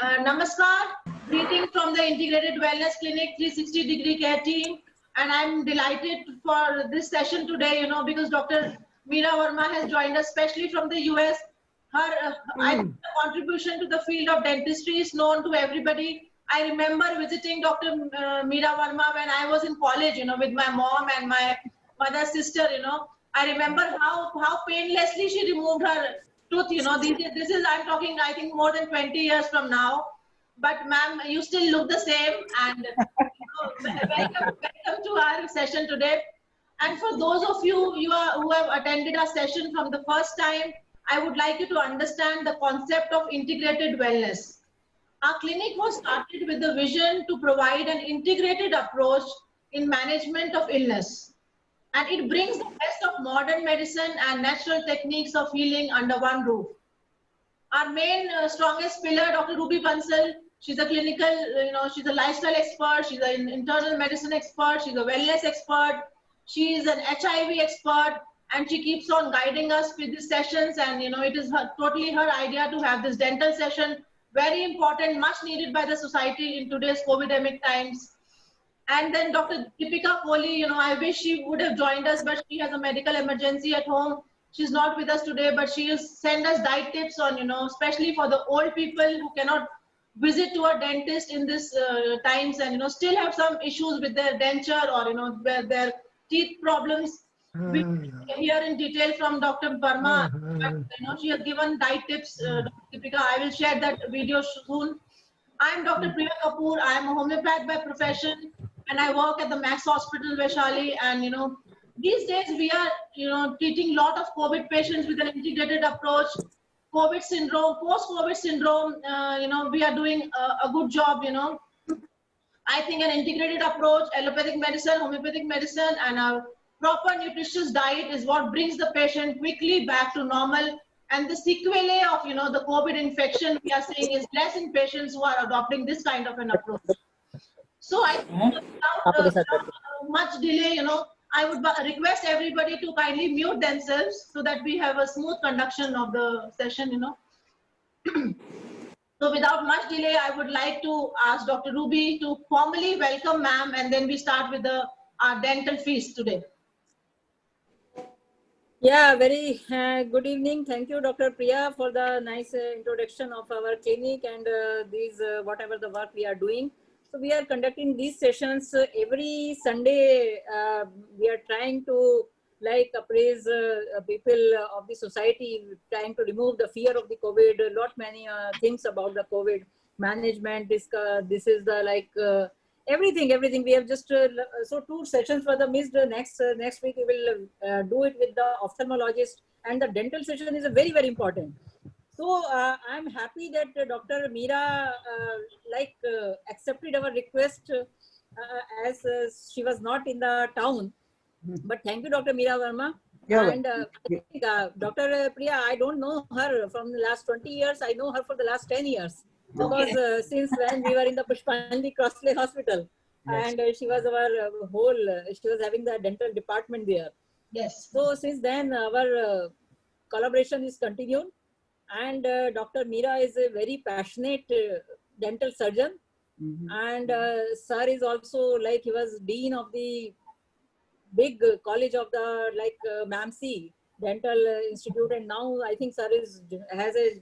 Namaskar, greeting from the Integrated Wellness Clinic 360-degree care team. And I'm delighted for this session today, because Dr. Meera Verma has joined us, especially from the US. I think the contribution to the field of dentistry is known to everybody. I remember visiting Dr. Meera Verma when I was in college, with my mom and my mother's sister, I remember how painlessly she removed her tooth, this is, I'm talking, I think, more than 20 years from now. But ma'am, you still look the same, and welcome to our session today. And for those of you who have attended our session from the first time, I would like you to understand the concept of integrated wellness. Our clinic was started with the vision to provide an integrated approach in management of illness. And it brings the best of modern medicine and natural techniques of healing under one roof. Our main strongest pillar, Dr. Ruby Bansal, she's a clinical, she's a lifestyle expert, she's an internal medicine expert, she's a wellness expert, she's an HIV expert, and she keeps on guiding us with these sessions. And it is totally her idea to have this dental session, very important, much needed by the society in today's COVID-demic times. And then Dr. Deepika Kohli, I wish she would have joined us, but she has a medical emergency at home. She's not with us today, but she will send us diet tips on, especially for the old people who cannot visit to a dentist in this times, and, still have some issues with their denture or, their teeth problems. We hear in detail from Dr. Verma, but, she has given diet tips, Dr. Deepika. I will share that video soon. I'm Dr. Priya Kapoor. I'm a homeopath by profession, and I work at the Max Hospital, Vaishali. And, these days we are, treating a lot of COVID patients with an integrated approach. COVID syndrome, post-COVID syndrome, we are doing a good job, I think an integrated approach, allopathic medicine, homeopathic medicine, and a proper nutritious diet is what brings the patient quickly back to normal. And the sequelae of, the COVID infection we are seeing is less in patients who are adopting this kind of an approach. So I think without much delay, I would request everybody to kindly mute themselves so that we have a smooth conduction of the session, So without much delay, I would like to ask Dr. Ruby to formally welcome ma'am, and then we start with our dental feast today. Yeah, very good evening. Thank you, Dr. Priya, for the nice introduction of our clinic and these whatever the work we are doing. So we are conducting these sessions every Sunday. We are trying to appraise people of the society, trying to remove the fear of the COVID. A lot many things about the COVID management. This is the everything. We have just so 2 sessions for the missed. Next week we will do it with the ophthalmologist, and the dental session is a very, very important. So I'm happy that Dr. Meera accepted our request as she was not in the town. But thank you, Dr. Meera Verma. Yeah, and Dr. Priya, I don't know her from the last 20 years. I know her for the last 10 years. Because since when we were in the Pushpanjali Crossley Hospital, yes. And she was our she was having the dental department there. Yes. So since then our collaboration is continued, and Dr. Meera is a very passionate dental surgeon, and sir is also he was dean of the big college of the MAMC Dental Institute, and now I think sir has a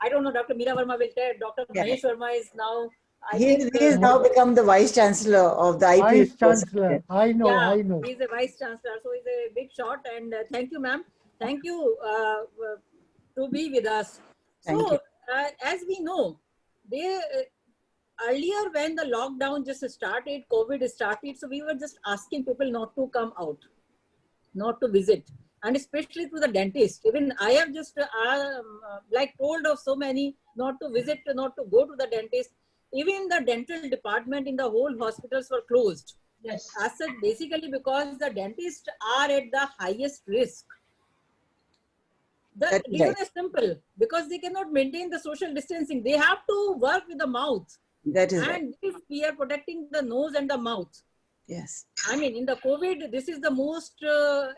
I don't know, Dr. Meera Verma will tell. Dr. Mahesh Verma is now. He is now become the Vice Chancellor of the IP. Vice Chancellor. I know, yeah, I know. He's a Vice Chancellor, so he's a big shot. And thank you, ma'am. Thank you to be with us. So, as we know, earlier when the lockdown just started, COVID started, so we were just asking people not to come out, not to visit. And especially to the dentist. Even I have just told of so many not to visit, not to go to the dentist. Even the dental department in the whole hospitals were closed. Yes. As such, basically because the dentists are at the highest risk. The reason is simple, because they cannot maintain the social distancing. They have to work with the mouth. That is and if we are protecting the nose and the mouth. Yes. I mean, in the COVID, this is the most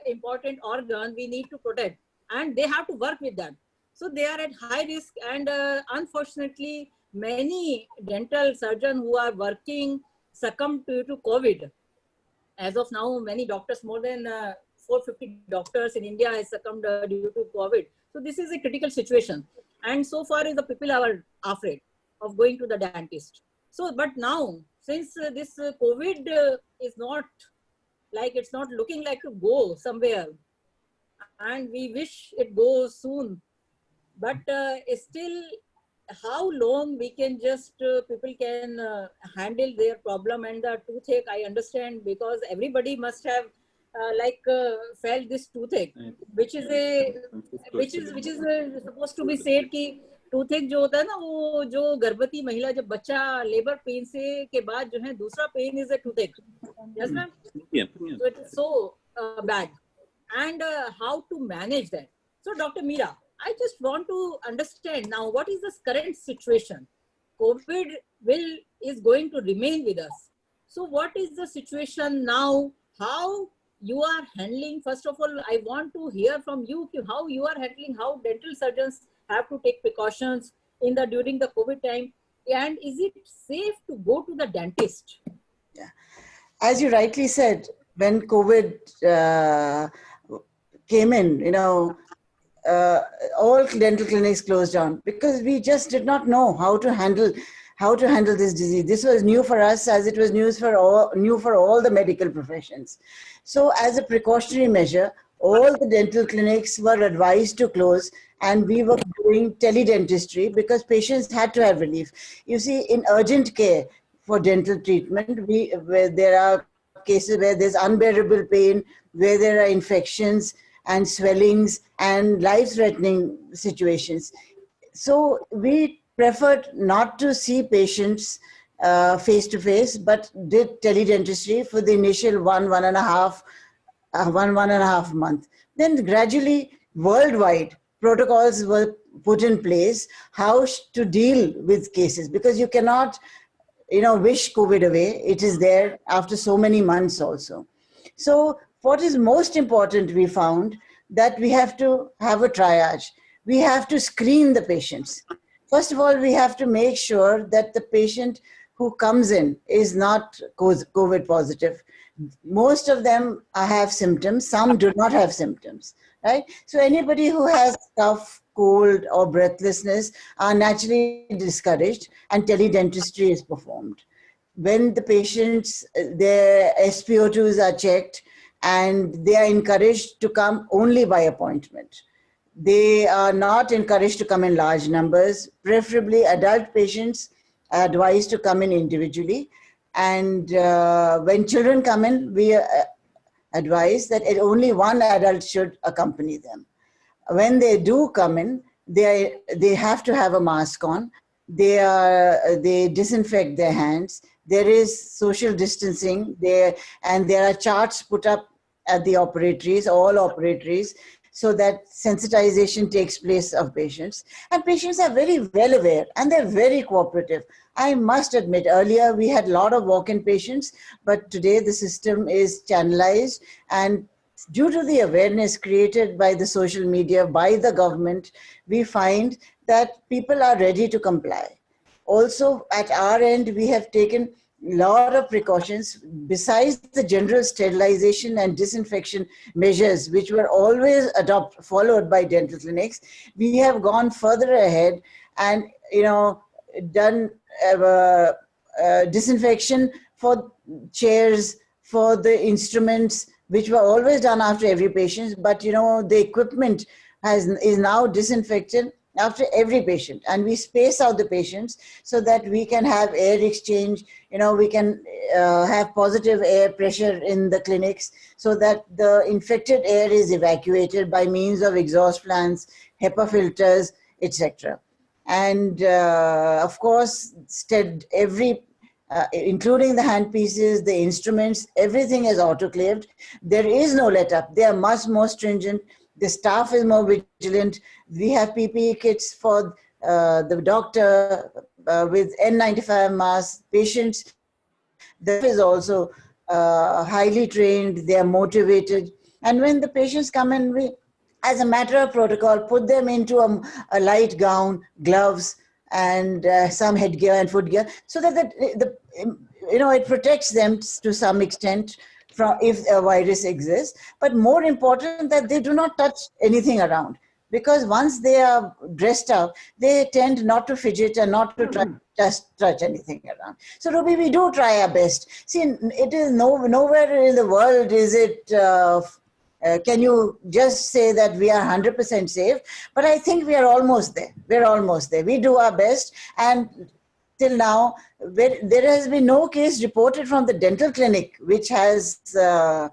important organ we need to protect, and they have to work with that. So they are at high risk, and unfortunately, many dental surgeons who are working succumbed to COVID. As of now, many doctors, more than 450 doctors in India has succumbed due to COVID. So this is a critical situation. And so far the people are afraid of going to the dentist. So, but now, since this COVID is not like, it's not looking like to go somewhere, and we wish it goes soon, but still, how long we can just, people can handle their problem. And the toothache, I understand, because everybody must have felt this toothache, which is supposed to be said कि toothache जो होता है ना, वो जो गर्भवती महिला जब बच्चा लेबर पेन से के बाद जो है दूसरा pen is a toothache. Yes, ma'am? Yeah. So it is so bad. And how to manage that. So Dr. Meera, I just want to understand now, what is the current situation? COVID is going to remain with us. So what is the situation now? How you are handling? First of all, I want to hear from you how you are handling, how dental surgeons have to take precautions during the COVID time. And is it safe to go to the dentist? Yeah. As you rightly said, when COVID came in, all dental clinics closed down because we just did not know how to handle this disease. This was new for us, as it was new for all the medical professions. So as a precautionary measure, all the dental clinics were advised to close, and we were doing teledentistry because patients had to have relief. You see, in urgent care for dental treatment, where there are cases where there's unbearable pain, where there are infections and swellings and life-threatening situations. So we preferred not to see patients face-to-face, but did teledentistry for the initial one and a half month. Then gradually, worldwide, protocols were put in place how to deal with cases, because you cannot, wish COVID away. It is there after so many months also. So what is most important, we found that we have to have a triage. We have to screen the patients. First of all, we have to make sure that the patient who comes in is not COVID positive. Most of them have symptoms. Some do not have symptoms, right? So anybody who has cough, cold, or breathlessness are naturally discouraged, and teledentistry is performed. When the patients, their SpO2s are checked, and they are encouraged to come only by appointment. They are not encouraged to come in large numbers. Preferably, adult patients are advised to come in individually. And when children come in, we advise that only one adult should accompany them. When they do come in, they have to have a mask on. They disinfect their hands. There is social distancing there, and there are charts put up at the operatories, all operatories, so that sensitization takes place of patients. And patients are very well aware, and they're very cooperative. I must admit, earlier we had a lot of walk-in patients, but today the system is channelized, and due to the awareness created by the social media, by the government, we find that people are ready to comply. Also, at our end, we have taken a lot of precautions besides the general sterilization and disinfection measures, which were always followed by dental clinics. We have gone further ahead and, done disinfection for chairs, for the instruments, which were always done after every patient. But, the equipment is now disinfected after every patient, and we space out the patients so that we can have air exchange. We can have positive air pressure in the clinics so that the infected air is evacuated by means of exhaust fans, HEPA filters, etc. And of course, including the handpieces, the instruments, everything is autoclaved. There is no let-up. They are much more stringent. The staff is more vigilant. We have PPE kits for the doctor with N95 masks. Patients, that is also highly trained. They are motivated. And when the patients come in, we, as a matter of protocol, put them into a light gown, gloves, and some headgear and footgear, so that it protects them to some extent from if a virus exists. But more important, that they do not touch anything around, because once they are dressed up, they tend not to fidget and not to try just touch anything around. So Ruby, we do try our best. See, it is nowhere in the world is it can you just say that we are 100% safe? But I think we are almost there. We're almost there. We do our best. And till now, there has been no case reported from the dental clinic which has a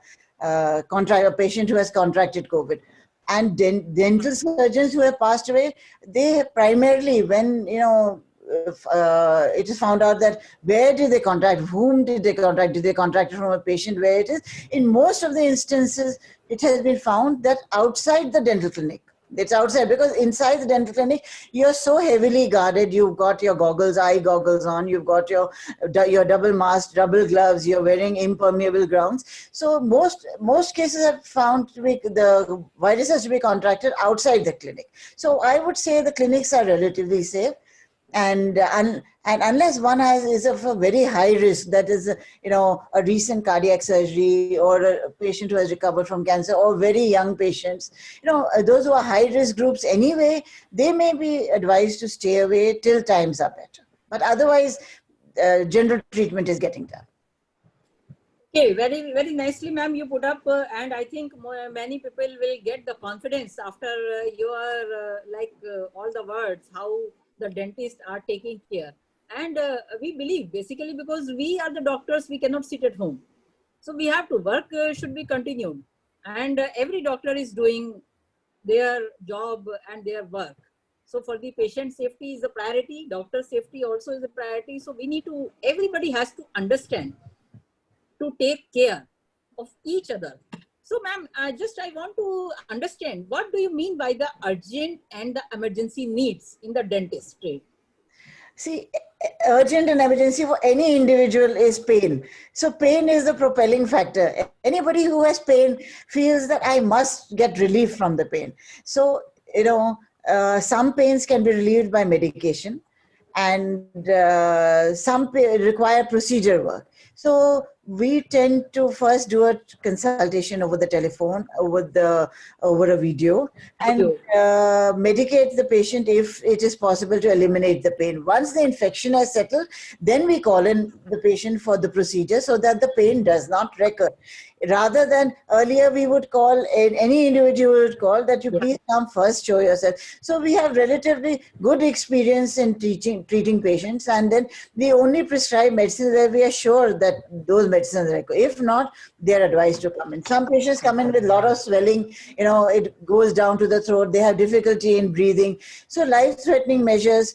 patient who has contracted COVID. And dental surgeons who have passed away, they primarily, when, it is found out that where did they contract, whom did they contract it from a patient, where it is. In most of the instances, it has been found that outside the dental clinic. It's outside, because inside the dental clinic, you're so heavily guarded. You've got your goggles, eye goggles on. You've got your double mask, double gloves. You're wearing impermeable gowns. So most cases have found to be the virus has to be contracted outside the clinic. So I would say the clinics are relatively safe. And unless one is of a very high risk, that is, a recent cardiac surgery, or a patient who has recovered from cancer, or very young patients, those who are high risk groups anyway, they may be advised to stay away till times are better. But otherwise, general treatment is getting done. Okay, very, very nicely, ma'am, you put up, and I think many people will get the confidence after your all the words, how the dentists are taking care. And we believe, basically, because we are the doctors, we cannot sit at home. So we have to work, should be continued. And every doctor is doing their job and their work. So for the patient safety is a priority, doctor safety also is a priority. So we need to, everybody has to understand to take care of each other. So ma'am, I want to understand, what do you mean by the urgent and the emergency needs in the dentistry? See, urgent and emergency for any individual is pain. So pain is the propelling factor. Anybody who has pain feels that I must get relief from the pain. So, some pains can be relieved by medication, and some require procedure work. So we tend to first do a consultation over the telephone, over a video, and medicate the patient if it is possible to eliminate the pain. Once the infection has settled, then we call in the patient for the procedure so that the pain does not recur. Rather than earlier, we would call, any individual would call that you please come first, show yourself. So we have relatively good experience in treating patients, and then we only prescribe medicines where we are sure that those medicines are. If not, they are advised to come in. Some patients come in with a lot of swelling, it goes down to the throat, they have difficulty in breathing. So life-threatening measures,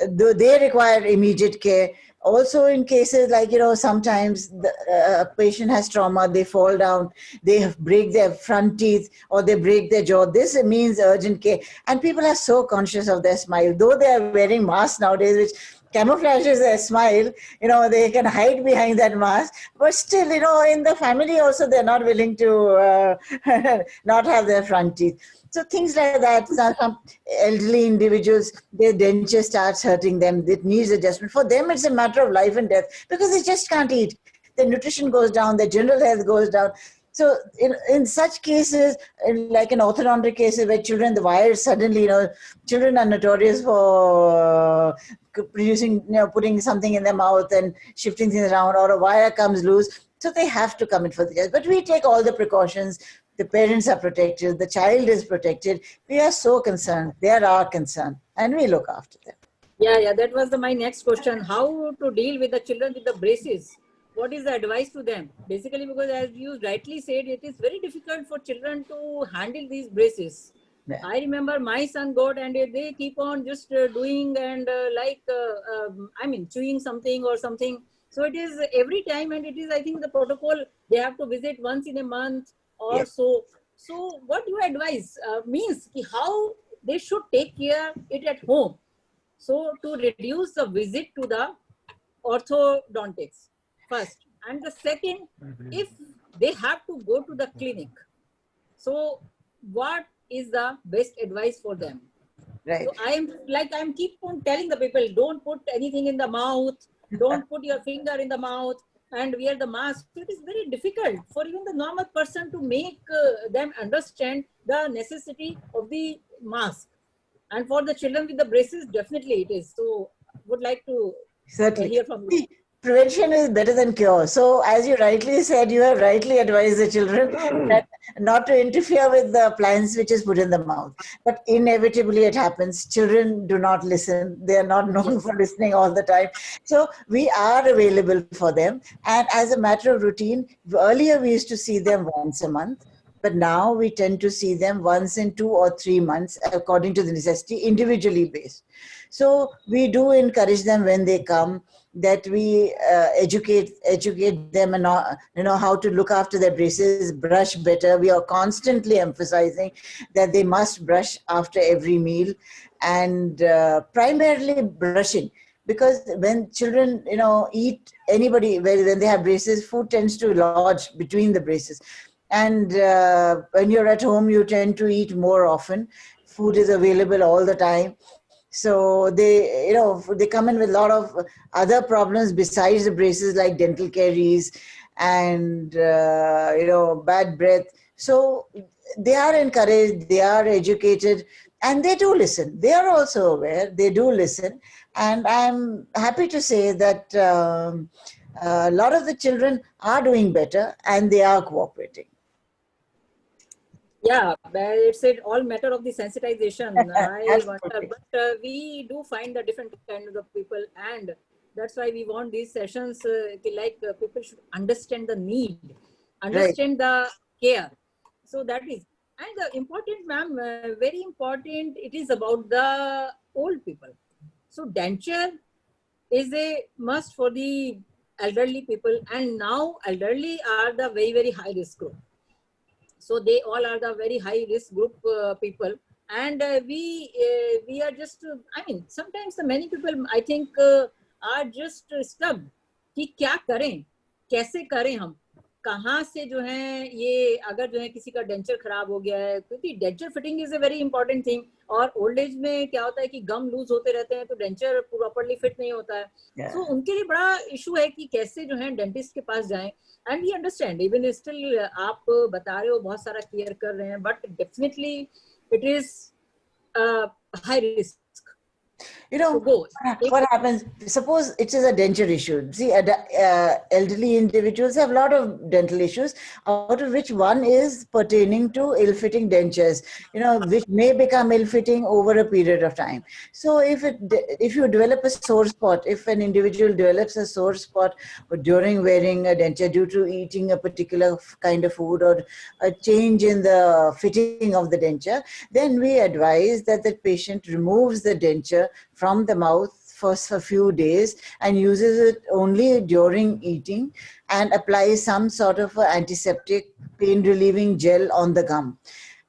they require immediate care. Also in cases like, sometimes the patient has trauma, they fall down, they break their front teeth, or they break their jaw. This means urgent care. And people are so conscious of their smile. Though they are wearing masks nowadays, which camouflages their smile, they can hide behind that mask. But still, in the family also, they're not willing to not have their front teeth. So things like that. Some elderly individuals, their denture starts hurting them. It needs adjustment. For them, it's a matter of life and death, because they just can't eat. Their nutrition goes down, their general health goes down. So in such cases, like in orthodontic cases where children, the wires suddenly, children are notorious for producing, putting something in their mouth and shifting things around, or a wire comes loose. So they have to come in for the test. But we take all the precautions. The parents are protected. The child is protected. We are so concerned. They are our concern. And we look after them. Yeah. That was my next question. How to deal with the children with the braces? What is the advice to them? Basically, because as you rightly said, it is very difficult for children to handle these braces. Yeah. I remember my son got, and they keep on just doing and chewing something or something. So it is every time, and it is, I think, the protocol, they have to visit once in a month or so. So what you advise means how they should take care it at home. So to reduce the visit to the orthodontics first. And the second, if they have to go to the clinic, so what is the best advice for them? Right. So I'm keep on telling the people, don't put anything in the mouth, don't put your finger in the mouth, and wear the mask. So it is very difficult for even the normal person to make them understand the necessity of the mask. And for the children with the braces, definitely it is. So would like to Certainly. hear from you. See, prevention is better than cure. So, as you rightly said, you have rightly advised the children that not to interfere with the appliance which is put in the mouth. But inevitably, it happens. Children do not listen. They are not known Yes. for listening all the time. So, we are available for them. And as a matter of routine, earlier we used to see them once a month. But now we tend to see them once in 2 or 3 months, according to the necessity, individually based. So we do encourage them when they come that we educate them and how to look after their braces, brush better. We are constantly emphasizing that they must brush after every meal, and primarily brushing, because when children eat, anybody when they have braces, food tends to lodge between the braces, and when you're at home you tend to eat more often. Food is available all the time, so they come in with a lot of other problems besides the braces, like dental caries and bad breath. So they are encouraged, they are educated, and they do listen. They are also aware, they do listen. And I'm happy to say that a lot of the children are doing better and they are cooperating. Yeah, but it's a all matter of the sensitization. I wonder, Absolutely. but we do find the different kinds of people, and that's why we want these sessions. People should understand the need, Right. understand the care. So that is, and the important, ma'am, very important. It is about the old people. So denture is a must for the elderly people, and now elderly are the very high risk group. So they all are the very high risk group people, and we are just I mean sometimes the many people I think are just stuck कि क्या करें, कैसे करें, हम कहाँ से जो है ये, अगर जो है किसी का डेंचर खराब हो गया है, क्योंकि denture fitting is a very important thing, और ओल्ड एज में क्या होता है कि गम लूज होते रहते हैं तो डेंचर प्रॉपरली फिट नहीं होता है. Yeah. सो उनके लिए बड़ा इशू है कि कैसे जो है डेंटिस्ट के पास जाएं. And we understand, even still आप बता रहे हो बहुत सारा केयर कर रहे हैं, but definitely it is high risk. You know, what happens, suppose it is a denture issue. See, elderly individuals have a lot of dental issues, out of which one is pertaining to ill-fitting dentures, which may become ill-fitting over a period of time. So if you develop a sore spot, if an individual develops a sore spot during wearing a denture due to eating a particular kind of food or a change in the fitting of the denture, then we advise that the patient removes the denture from the mouth for a few days and uses it only during eating, and applies some sort of antiseptic pain relieving gel on the gum.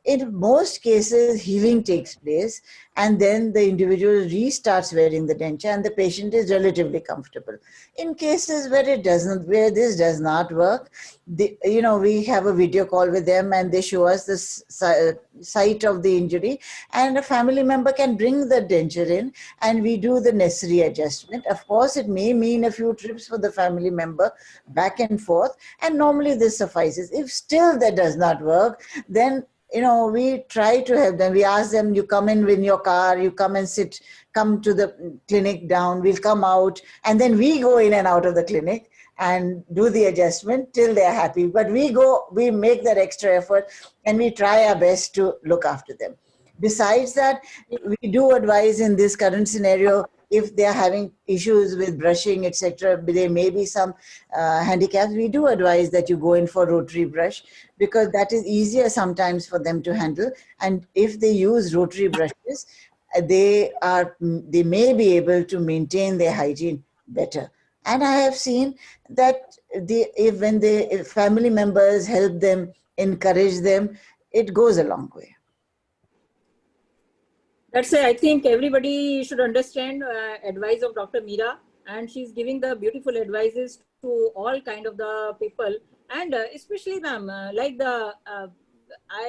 In most cases, healing takes place, and then the individual restarts wearing the denture and the patient is relatively comfortable. In cases where this does not work, we have a video call with them and they show us the site of the injury, and a family member can bring the denture in and we do the necessary adjustment. Of course, it may mean a few trips for the family member back and forth, and normally this suffices. If still that does not work, then we try to help them. We ask them, you come in with your car, you come and come to the clinic down, we'll come out, and then we go in and out of the clinic and do the adjustment till they're happy. But we make that extra effort and we try our best to look after them. Besides that, we do advise in this current scenario, if they are having issues with brushing, etc., there may be some handicaps, we do advise that you go in for rotary brush, because that is easier sometimes for them to handle. And if they use rotary brushes, they may be able to maintain their hygiene better. And I have seen that if family members help them, encourage them, it goes a long way. That's why I think everybody should understand advice of Dr. Meera, and she's giving the beautiful advices to all kind of the people, and especially ma'am, like the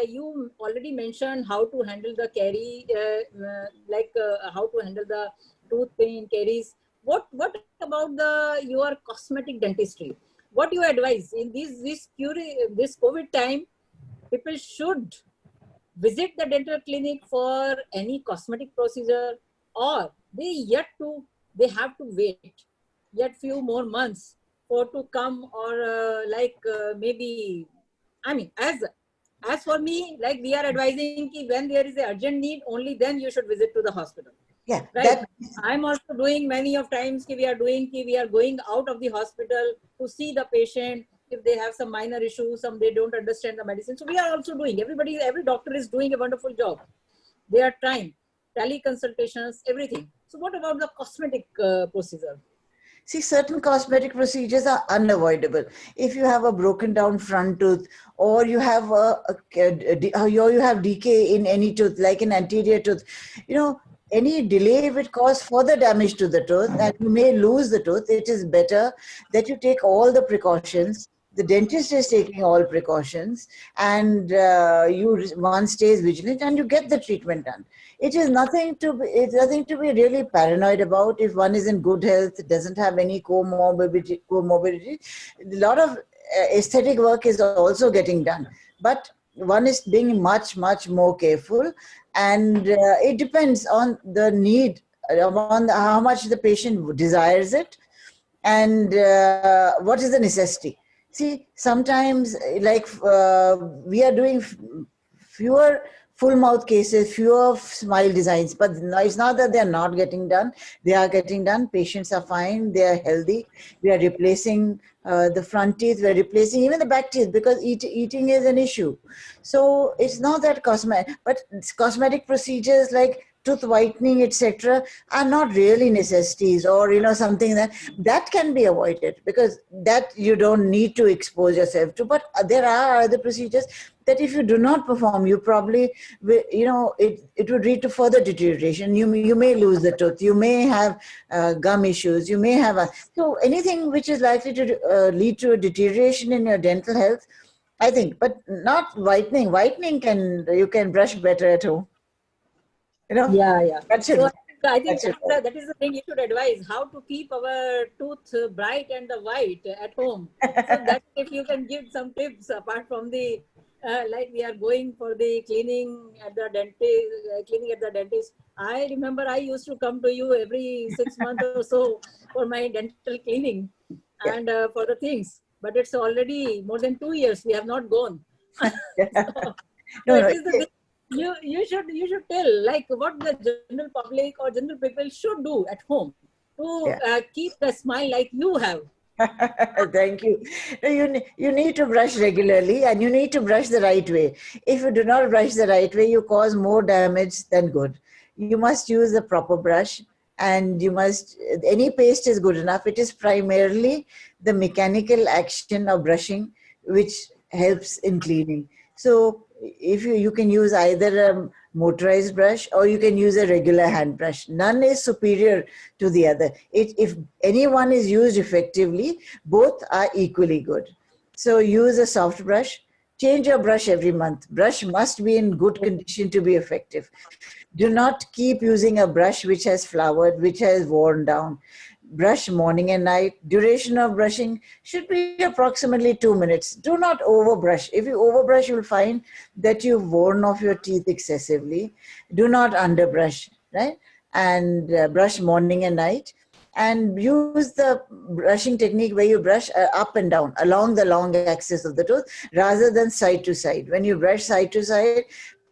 you already mentioned how to handle the carie, how to handle the tooth pain, caries. What about your cosmetic dentistry? What do you advise in this COVID time? People should visit the dental clinic for any cosmetic procedure, or they have to wait yet few more months for to come, or maybe, I mean, as for me, like we are advising ki when there is an urgent need, only then you should visit to the hospital. Yeah, Right. I'm also doing many of times we are going out of the hospital to see the patient if they have some minor issues, some they don't understand the medicine. So we are also doing, every doctor is doing a wonderful job. They are trying teleconsultations, everything. So what about the cosmetic procedure? See, certain cosmetic procedures are unavoidable. If you have a broken down front tooth, or you have you have decay in any tooth, like an anterior tooth, any delay will cause further damage to the tooth, and you may lose the tooth. It is better that you take all the precautions. The dentist is taking all precautions, and one stays vigilant, and you get the treatment done. It's nothing to be really paranoid about. If one is in good health, doesn't have any comorbidity, a lot of aesthetic work is also getting done, but one is being much more careful, and it depends on the need, on how much the patient desires it, and what is the necessity. See, sometimes we are doing fewer full mouth cases, fewer smile designs, but it's not that they're not getting done. They are getting done. Patients are fine. They are healthy. We are replacing the front teeth. We're replacing even the back teeth, because eating is an issue. So it's not that cosmetic, but cosmetic procedures like tooth whitening, etc., are not really necessities, or something that can be avoided, because that you don't need to expose yourself to. But there are other procedures that if you do not perform, you probably it would lead to further deterioration. You may lose the tooth, you may have gum issues, you may have so anything which is likely to lead to a deterioration in your dental health, I think. But not whitening. You can brush better at home. Yeah. That So should, I think that should that is the thing you should advise, how to keep our tooth bright and white at home. So that if you can give some tips apart from the like we are going for the cleaning at the dentist. I remember I used to come to you every 6 months or so for my dental cleaning Yeah. and for the things. But it's already more than 2 years we have not gone. So No, it is the thing. You should tell like what the general public or general people should do at home to yeah. keep the smile like you have. Thank you. No, you need to brush regularly, and you need to brush the right way. If you do not brush the right way, you cause more damage than good. You must use the proper brush, and any paste is good enough. It is primarily the mechanical action of brushing which helps in cleaning. So if you can use either a motorized brush, or you can use a regular hand brush. None is superior to the other. If any one is used effectively, both are equally good. So use a soft brush. Change your brush every month. Brush must be in good condition to be effective. Do not keep using a brush which has flowered, which has worn down. Brush morning and night. Duration of brushing should be approximately 2 minutes. Do not overbrush. If you overbrush, you'll find that you've worn off your teeth excessively. Do not underbrush, right? And brush morning and night. And use the brushing technique where you brush up and down along the long axis of the tooth, rather than side to side. When you brush side to side,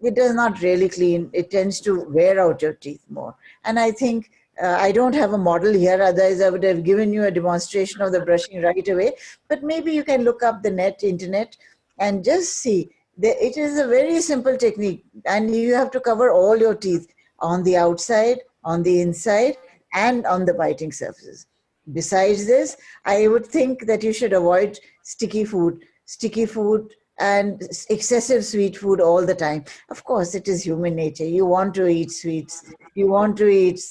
it does not really clean. It tends to wear out your teeth more. And I think I don't have a model here, otherwise I would have given you a demonstration of the brushing right away. But maybe you can look up the internet, and just see. It is a very simple technique, and you have to cover all your teeth on the outside, on the inside, and on the biting surfaces. Besides this, I would think that you should avoid sticky food and excessive sweet food all the time. Of course, it is human nature. You want to eat sweets. You want to eat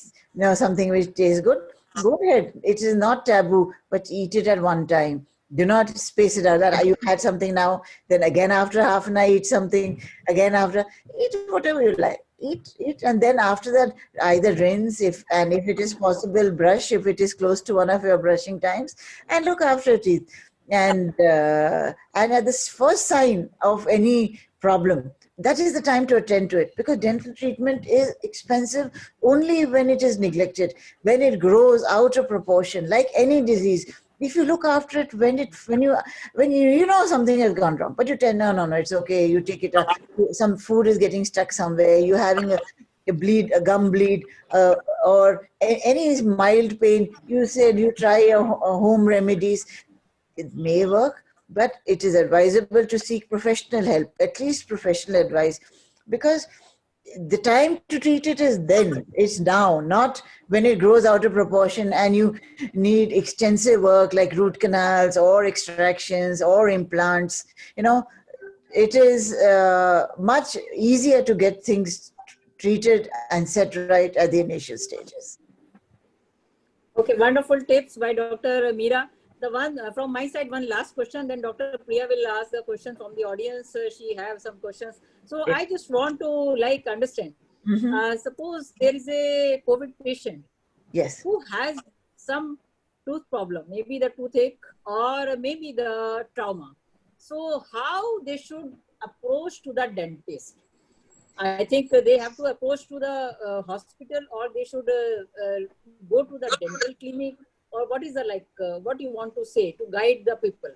something which tastes good. Go ahead. It is not taboo, but eat it at one time. Do not space it out. That you had something now, then again after half an hour eat something, again after eat whatever you like. Eat, and then after that either rinse and if it is possible, brush if it is close to one of your brushing times, and look after your teeth. And at this first sign of any problem, that is the time to attend to it, because dental treatment is expensive only when it is neglected, when it grows out of proportion, like any disease. If you look after it when you know something has gone wrong, but you tell no, it's okay, you take it up, some food is getting stuck somewhere, you're having a gum bleed, or any mild pain, you said you try a home remedies. It may work, but it is advisable to seek professional help, at least professional advice, because the time to treat it is then, it's now, not when it grows out of proportion and you need extensive work like root canals or extractions or implants. It is much easier to get things treated and set right at the initial stages. Okay, wonderful tips by Dr. Meera. The one from my side, one last question, then Dr. Priya will ask the question from the audience. She has some questions. So Yes. I just want to understand. Suppose there is a COVID patient Yes. who has some tooth problem, maybe the toothache or maybe the trauma. So how they should approach to the dentist? I think they have to approach to the hospital, or they should go to the dental clinic, or what is the what you want to say to guide the people?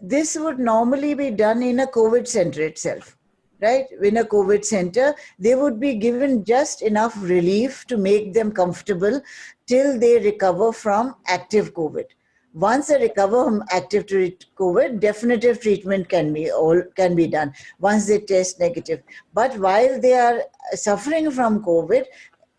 This would normally be done in a COVID center itself, right? In a COVID center, they would be given just enough relief to make them comfortable till they recover from active COVID. Once they recover from active COVID, definitive treatment can be done once they test negative. But while they are suffering from COVID,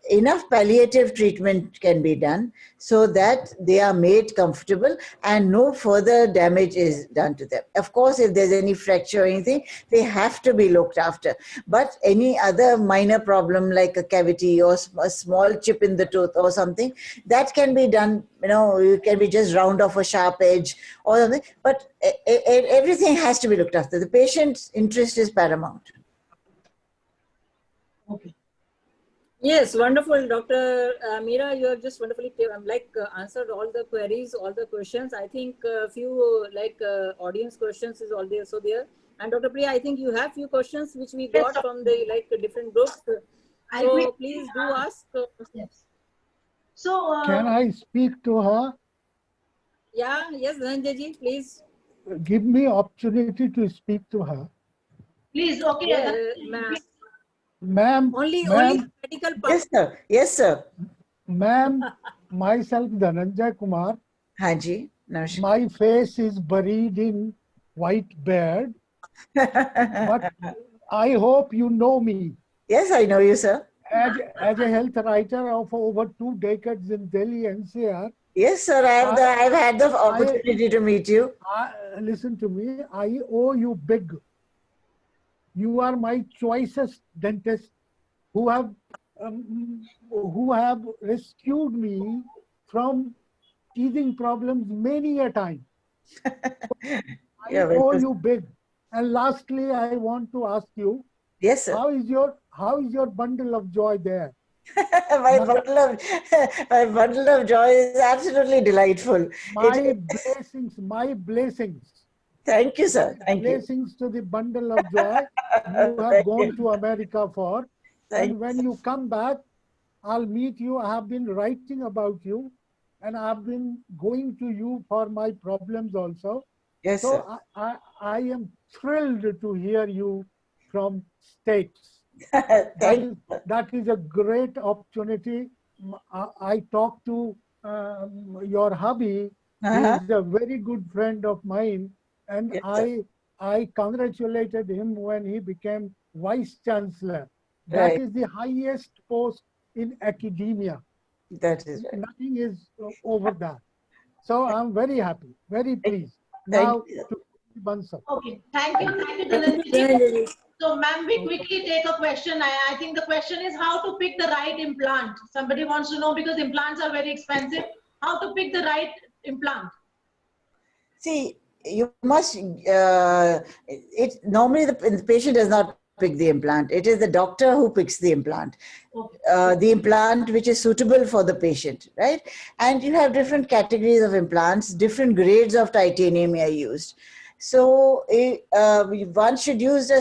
enough palliative treatment can be done so that they are made comfortable and no further damage is done to them. Of course, if there's any fracture or anything, they have to be looked after. But any other minor problem like a cavity or a small chip in the tooth or something, that can be done, you can be just round off a sharp edge or something. But everything has to be looked after. The patient's interest is paramount. Okay. Yes, wonderful, Dr. Meera. You have just wonderfully answered all the queries, all the questions. I think a few audience questions is also there. And Dr. Priya, I think you have few questions which we got from the different groups. So please do ask. Yes. So Can I speak to her? Yeah, yes, Dhananjay ji, please. Give me opportunity to speak to her. please, okay. Yeah, Ma'am, only medical part. Yes, sir. Yes, sir. Ma'am, myself Dhananjay Kumar. Haji. My face is buried in white beard, but I hope you know me. Yes, I know you, sir. As a health writer of over 2 decades in Delhi NCR. Yes, sir. I've had the opportunity to meet you. Listen to me. I owe you big. You are my choicest dentist who have rescued me from teething problems many a time. I owe you big. And lastly, I want to ask you, yes, sir. How is your bundle of joy there? my bundle of joy is absolutely delightful. My blessings. Thank you, sir. Thank you. Blessings to the bundle of joy you have gone to America for. And when you come back, I'll meet you. I have been writing about you, and I've been going to you for my problems also. Yes, so sir. I am thrilled to hear you from States. That is a great opportunity. I talked to your hubby. He is a very good friend of mine. And yes, I congratulated him when he became Vice Chancellor. Right. That is the highest post in academia. That is right. Nothing is over that. So I'm very happy, very pleased. Thank now, you. to Bansal. Okay, thank you, Dhananjay. So, ma'am, we quickly take a question. I think the question is how to pick the right implant. Somebody wants to know, because implants are very expensive, how to pick the right implant. See, you must, it normally the patient does not pick the implant. It is the doctor who picks the implant. The implant which is suitable for the patient, right? And you have different categories of implants, different grades of titanium are used. So one should use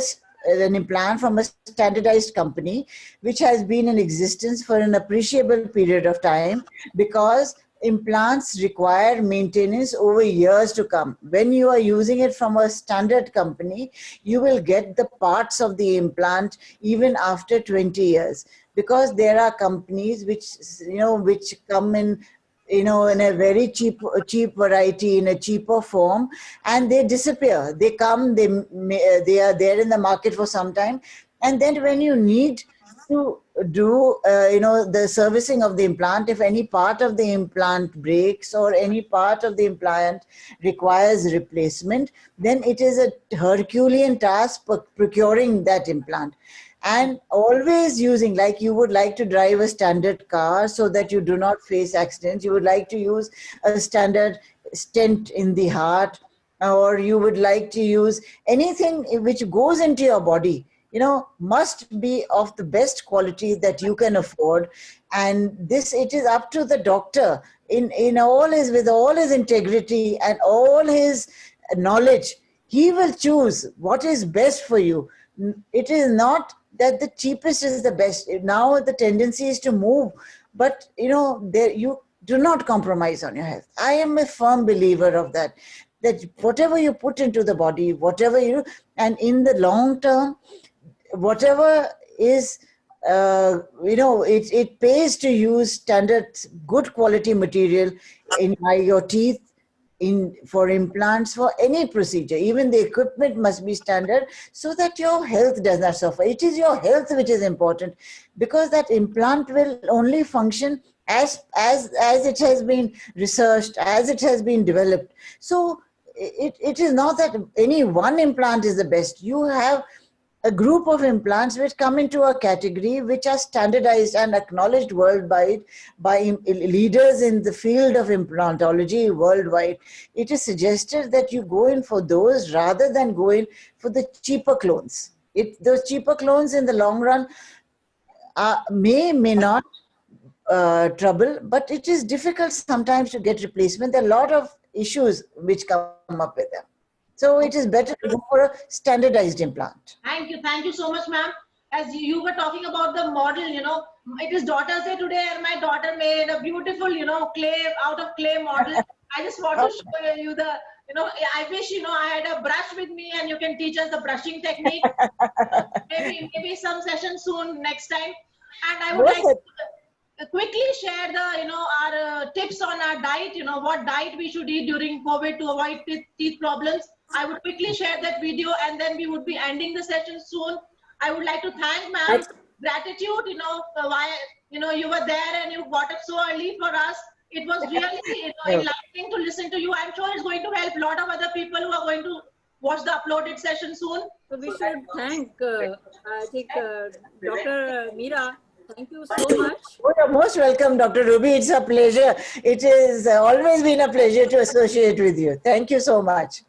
an implant from a standardized company which has been in existence for an appreciable period of time, because implants require maintenance over years to come. When you are using it from a standard company, you will get the parts of the implant even after 20 years, because there are companies which come in in a very cheap variety, in a cheaper form, and they disappear. They come, they are there in the market for some time, and then when you need to do the servicing of the implant, if any part of the implant breaks or any part of the implant requires replacement, then it is a Herculean task for procuring that implant. And always using, like you would like to drive a standard car so that you do not face accidents, you would like to use a standard stent in the heart, or you would like to use anything which goes into your body, must be of the best quality that you can afford. And this, it is up to the doctor with all his integrity and all his knowledge. He will choose what is best for you. It is not that the cheapest is the best. Now the tendency is to move, but you do not compromise on your health. I am a firm believer of that whatever you put into the body, and in the long term, whatever is, it pays to use standard, good quality material in your teeth, for implants, for any procedure. Even the equipment must be standard so that your health does not suffer. It is your health which is important, because that implant will only function as it has been researched, as it has been developed. So it is not that any one implant is the best. You have a group of implants which come into a category which are standardized and acknowledged worldwide by leaders in the field of implantology worldwide. It is suggested that you go in for those rather than go in for the cheaper clones. Those cheaper clones in the long run may not trouble, but it is difficult sometimes to get replacement. There are a lot of issues which come up with them. So it is better to go for a standardized implant. Thank you so much, ma'am. As you were talking about the model, it is Daughter's Day today, and my daughter made a beautiful, out of clay model. I just want to show you I wish, I had a brush with me and you can teach us the brushing technique. maybe some session soon next time. And I would like to quickly share our tips on our diet, what diet we should eat during COVID to avoid teeth problems. I would quickly share that video, and then we would be ending the session soon. I would like to thank ma'am. Gratitude, why you were there and you got up so early for us. It was really enlightening to listen to you. I'm sure it's going to help a lot of other people who are going to watch the uploaded session soon. So we should thank, I think, Dr. Meera. Thank you so much. Oh, you're most welcome, Dr. Ruby. It's a pleasure. It has always been a pleasure to associate with you. Thank you so much.